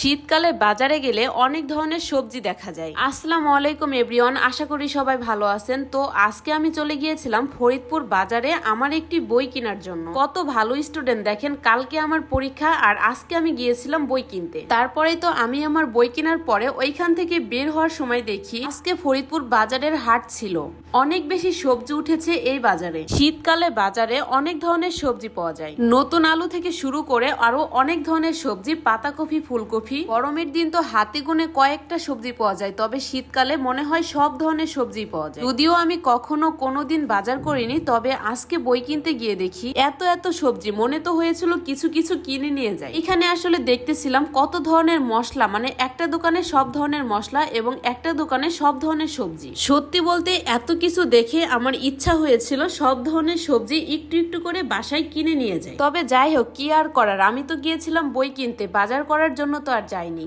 শীতকালে বাজারে গেলে অনেক ধরনের সবজি দেখা যায়। আসসালামু আলাইকুম এভরিওয়ান, আশা করি সবাই ভালো আছেন। তো আজকে আমি চলে গিয়েছিলাম ফরিদপুর বাজারে আমার একটি বই কেনার জন্য। কত ভালো স্টুডেন্ট দেখেন, কালকে আমার পরীক্ষা আর আজকে আমি গিয়েছিলাম বই কিনতে। তারপরেই তো আমি আমার বই কেনার পরে ওইখান থেকে বের হওয়ার সময় দেখি আজকে ফরিদপুর বাজারের হাট ছিল। অনেক বেশি সবজি উঠেছে এই বাজারে। শীতকালে বাজারে অনেক ধরনের সবজি পাওয়া যায়, নতুন আলু থেকে শুরু করে আরো অনেক ধরনের সবজি, পাতাকপি, ফুলকপি। গরমের দিন তো হাতে গুনে কয়েকটা সবজি পাওয়া যায়, তবে শীতকালে মনে হয় সব ধরনের সবজি পাওয়া যায়। যদিও আমি কখনো কোনোদিন বাজার করিনি, তবে আজকে বই কিনতে গিয়ে দেখি এত এত সবজি, মনে তো হয়েছিল কিছু কিছু কিনে নিয়ে যাই। এখানে আসলে দেখতেছিলাম কত ধরনের মশলা, মানে একটা দোকানে সব ধরনের মশলা এবং একটা দোকানে সব ধরনের সবজি। সত্যি বলতে এত কিছু দেখে আমার ইচ্ছা হয়েছিল সব ধরনের সবজি একটু একটু করে বাসায় কিনে নিয়ে যাই। তবে যাই হোক, কি আর করার, আমি তো গিয়েছিলাম বই কিনতে, বাজার করার জন্য তো আর যাইনি।